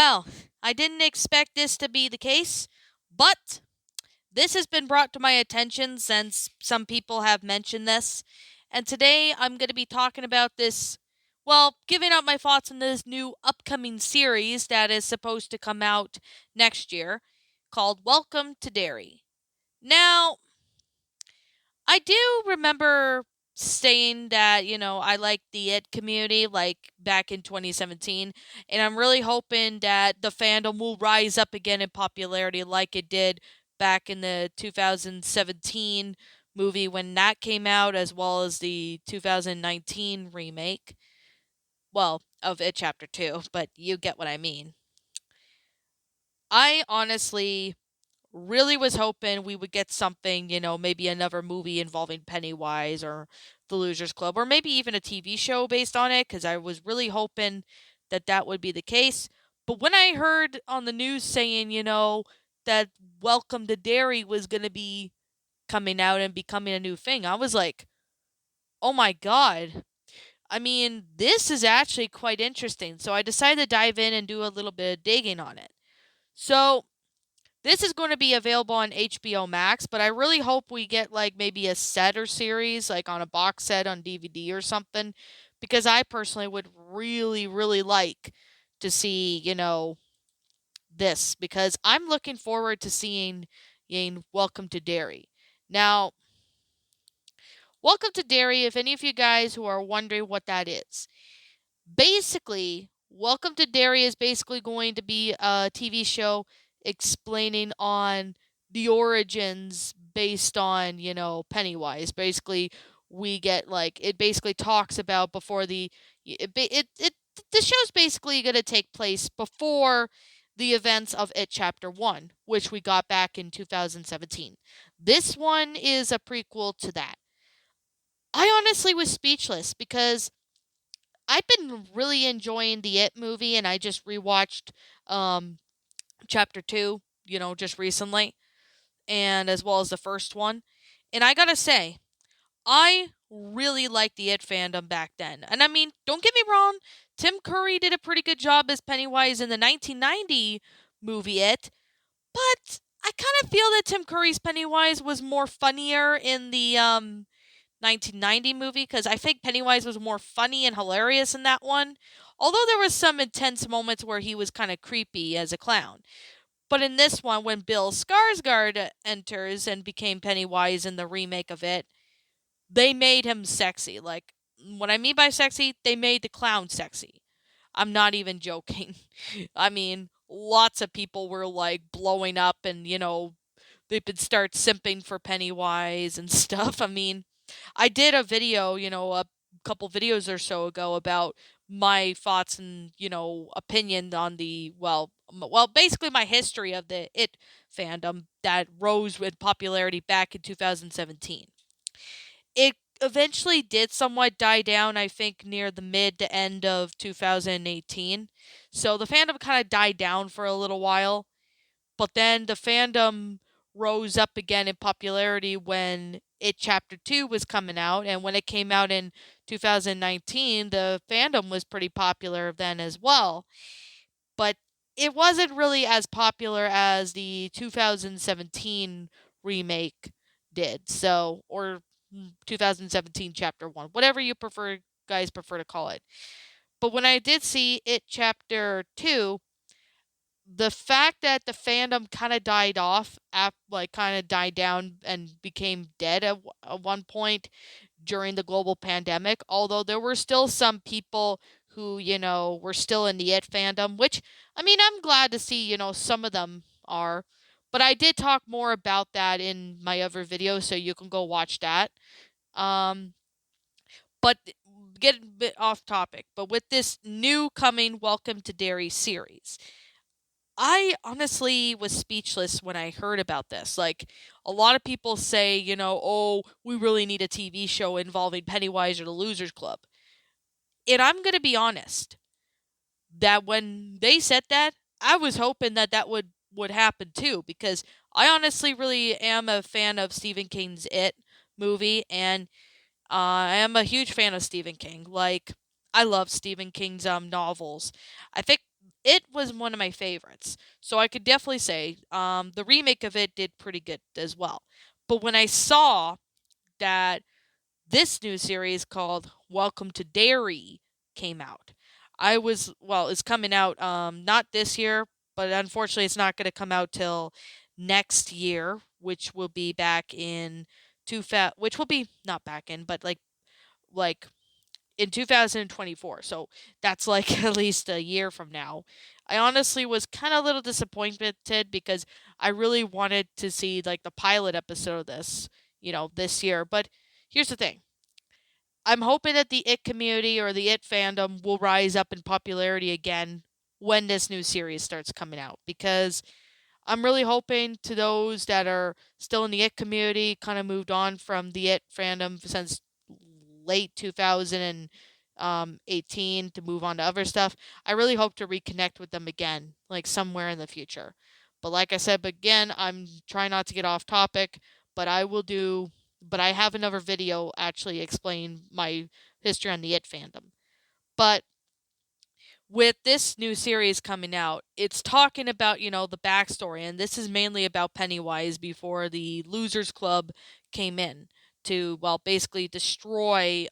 Well, I didn't expect this to be the case, but this has been brought to my attention since some people have mentioned this. And today I'm going to be talking about this, well, giving out my thoughts on this new upcoming series that is supposed to come out next year called Welcome to Derry. Now, I do remember saying that, I like the It community like back in 2017, and I'm really hoping that the fandom will rise up again in popularity like it did back in the 2017 movie when that came out, as well as the 2019 remake. Well, of It Chapter 2, but you get what I mean. I honestly really was hoping we would get something, maybe another movie involving Pennywise or The Losers Club, or maybe even a TV show based on it, because I was really hoping that that would be the case. But when I heard on the news saying, that Welcome to Derry was going to be coming out and becoming a new thing, I was like, oh my God. I mean, this is actually quite interesting. So I decided to dive in and do a little bit of digging on it. So this is going to be available on HBO Max, but I really hope we get like maybe a set or series, like on a box set on DVD or something, because I personally would really, really like to see, this, because I'm looking forward to seeing Welcome to Derry. Now, Welcome to Derry, if any of you guys who are wondering what that is, basically, Welcome to Derry is basically going to be a TV show explaining on the origins based on, Pennywise. Basically, we get like it basically talks about before the show's basically going to take place before the events of It Chapter 1, which we got back in 2017. This one is a prequel to that. I honestly was speechless because I've been really enjoying the It movie, and I just rewatched um chapter 2, just recently, and as well as the first one. And I got to say, I really liked the It fandom back then. And I mean, don't get me wrong, Tim Curry did a pretty good job as Pennywise in the 1990 movie It, but I kind of feel that Tim Curry's Pennywise was more funnier in the 1990 movie, because I think Pennywise was more funny and hilarious in that one. Although there was some intense moments where he was kind of creepy as a clown. But in this one, when Bill Skarsgård enters and became Pennywise in the remake of it, they made him sexy. Like, what I mean by sexy, they made the clown sexy. I'm not even joking. I mean, lots of people were like blowing up, and, they would start simping for Pennywise and stuff. I mean, I did a video, a couple videos or so ago about my thoughts and, opinion on the, basically my history of the It fandom that rose with popularity back in 2017. It eventually did somewhat die down, I think, near the mid to end of 2018. So the fandom kind of died down for a little while, but then the fandom rose up again in popularity when It Chapter 2 was coming out. And when it came out in 2019, the fandom was pretty popular then as well. But it wasn't really as popular as the 2017 remake did. So, or 2017 Chapter 1, whatever you guys prefer to call it. But when I did see It Chapter 2, the fact that the fandom kind of died off, like kind of died down and became dead at one point during the global pandemic, although there were still some people who, were still in the It fandom, which, I mean, I'm glad to see, some of them are. But I did talk more about that in my other video, so you can go watch that. Um, but get a bit off topic. But with this new coming Welcome to Derry series, I honestly was speechless when I heard about this. Like, a lot of people say, oh, we really need a TV show involving Pennywise or the Losers Club. And I'm going to be honest, that when they said that, I was hoping that that would happen too, because I honestly really am a fan of Stephen King's It movie, and I am a huge fan of Stephen King. Like, I love Stephen King's novels. I think it was one of my favorites. So I could definitely say the remake of it did pretty good as well. But when I saw that this new series called Welcome to Derry came out, it's coming out not this year, but unfortunately it's not going to come out till next year, which will be back in which will be not back in, but like in 2024. So that's like at least a year from now. I honestly was kind of a little disappointed because I really wanted to see like the pilot episode of this, this year. But here's the thing. I'm hoping that the It community or the It fandom will rise up in popularity again when this new series starts coming out, because I'm really hoping to those that are still in the It community, kind of moved on from the It fandom since late 2018 to move on to other stuff. I really hope to reconnect with them again, like somewhere in the future. But like I said, but again, I'm trying not to get off topic, but I will do. But I have another video actually explaining my history on the It fandom. But with this new series coming out, it's talking about, the backstory, and this is mainly about Pennywise before the Losers Club came in to, well, basically destroy,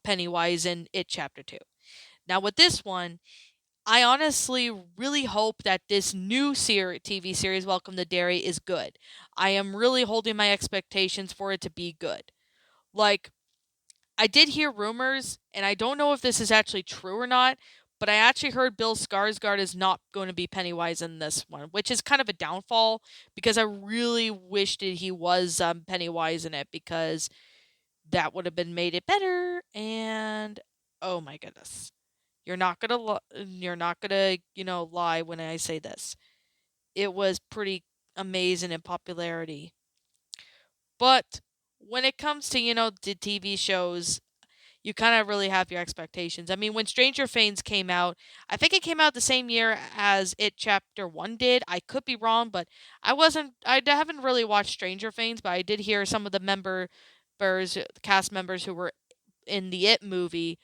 Pennywise in It Chapter 2. Now, with this one, I honestly really hope that this new TV series, Welcome to Derry, is good. I am really holding my expectations for it to be good. Like, I did hear rumors, and I don't know if this is actually true or not, but I actually heard Bill Skarsgård is not going to be Pennywise in this one, which is kind of a downfall because I really wished that he was Pennywise in it, because that would have been made it better. And oh my goodness, you're not gonna lie when I say this. It was pretty amazing in popularity, but when it comes to the TV shows, you kind of really have your expectations. I mean, when Stranger Things came out, I think it came out the same year as It Chapter 1 did. I could be wrong, but I haven't really watched Stranger Things, but I did hear some of the cast members who were in the It movie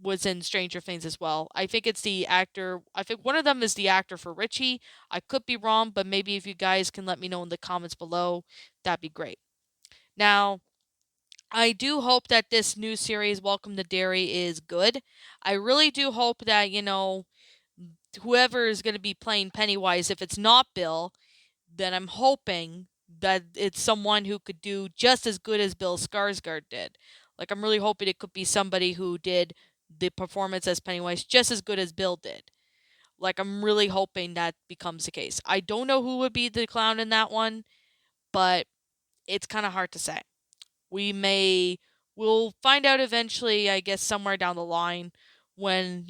was in Stranger Things as well. I think it's the actor. I think one of them is the actor for Richie. I could be wrong, but maybe if you guys can let me know in the comments below, that'd be great. Now, I do hope that this new series, Welcome to Derry, is good. I really do hope that, whoever is going to be playing Pennywise, if it's not Bill, then I'm hoping that it's someone who could do just as good as Bill Skarsgård did. Like, I'm really hoping it could be somebody who did the performance as Pennywise just as good as Bill did. Like, I'm really hoping that becomes the case. I don't know who would be the clown in that one, but it's kind of hard to say. We may we'll find out eventually, I guess somewhere down the line, when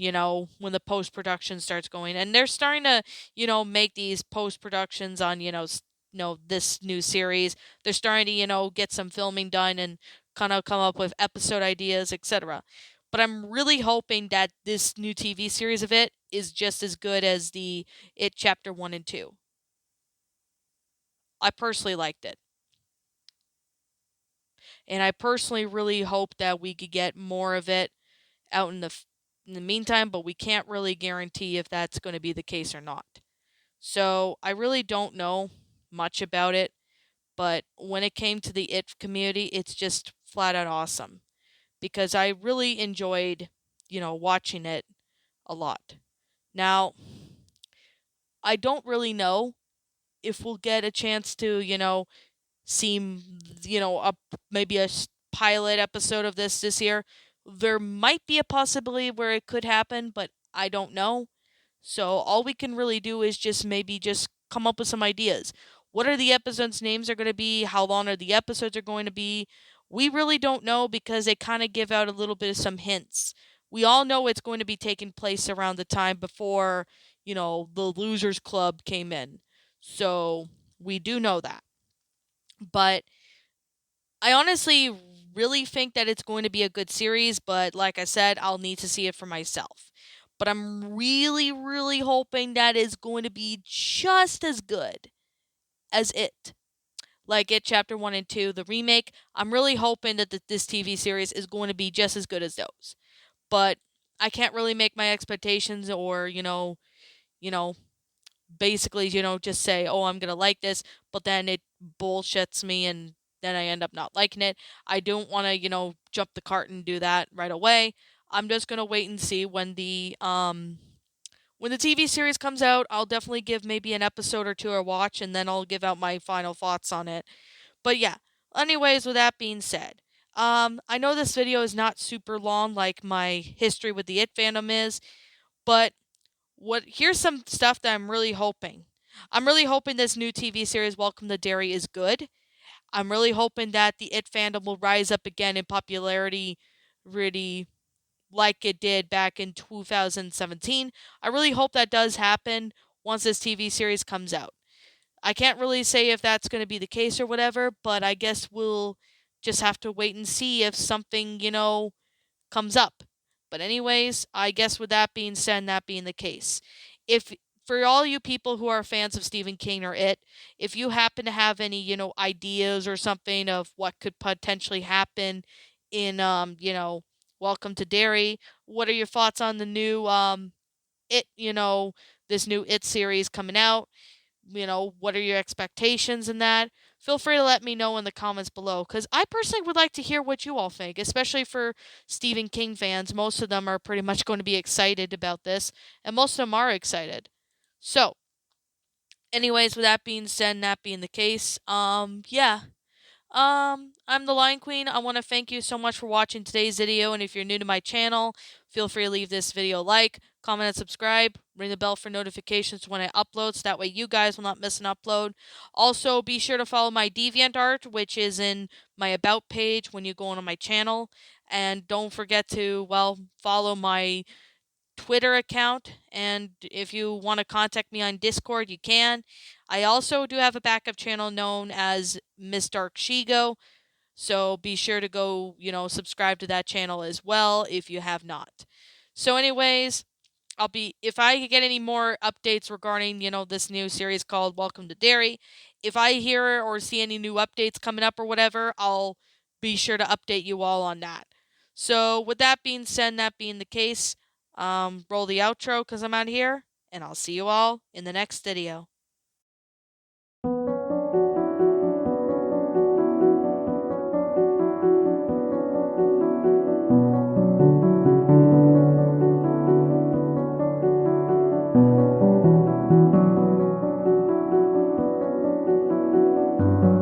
when the post production starts going, and they're starting to make these post productions on this new series. They're starting to get some filming done and kind of come up with episode ideas, etc. But I'm really hoping that this new TV series of It is just as good as the It Chapter 1 and 2. I personally liked it. And I personally really hope that we could get more of it out in the meantime, but we can't really guarantee if that's going to be the case or not. So I really don't know much about it, but when it came to the It community, it's just flat out awesome because I really enjoyed, watching it a lot. Now, I don't really know if we'll get a chance to, seem, a maybe pilot episode of this year. There might be a possibility where it could happen, but I don't know. So all we can really do is just come up with some ideas. What are the episodes' names are going to be? How long are the episodes are going to be? We really don't know because they kind of give out a little bit of some hints. We all know it's going to be taking place around the time before, the Losers Club came in. So we do know that. But I honestly really think that it's going to be a good series, but like I said, I'll need to see it for myself. But I'm really, really hoping that it's going to be just as good as It. Like It Chapter 1 and 2, the remake. I'm really hoping that this TV series is going to be just as good as those. But I can't really make my expectations or, you know, basically, just say, "Oh, I'm going to like this," but then it bullshits me and then I end up not liking it. I don't want to, jump the cart and do that right away. I'm just going to wait and see when the TV series comes out. I'll definitely give maybe an episode or two a watch and then I'll give out my final thoughts on it. But yeah, anyways, with that being said, I know this video is not super long like my history with the It fandom is, but here's some stuff that I'm really hoping. I'm really hoping this new TV series, Welcome to Derry, is good. I'm really hoping that the It fandom will rise up again in popularity, really like it did back in 2017. I really hope that does happen once this TV series comes out. I can't really say if that's going to be the case or whatever, but I guess we'll just have to wait and see if something, comes up. But anyways, I guess with that being said, and that being the case, if for all you people who are fans of Stephen King or It, if you happen to have any, ideas or something of what could potentially happen in Welcome to Derry, what are your thoughts on the new It, this new It series coming out? What are your expectations in that? Feel free to let me know in the comments below because I personally would like to hear what you all think, especially for Stephen King fans. Most of them are pretty much going to be excited about this, and most of them are excited. So, anyways, with that being said, and that being the case, yeah. I'm the Lion Queen. I want to thank you so much for watching today's video. And if you're new to my channel, feel free to leave this video a like, comment, and subscribe. Ring the bell for notifications when I upload, so that way you guys will not miss an upload. Also, be sure to follow my DeviantArt, which is in my About page when you go on my channel. And don't forget to, well, follow my Twitter account, and if you want to contact me on Discord, you can. I also do have a backup channel known as Miss Dark Shigo, so be sure to go, subscribe to that channel as well if you have not. So, anyways, if I get any more updates regarding, this new series called Welcome to Derry, if I hear or see any new updates coming up or whatever, I'll be sure to update you all on that. So, with that being said, and that being the case, roll the outro because I'm out here, and I'll see you all in the next video.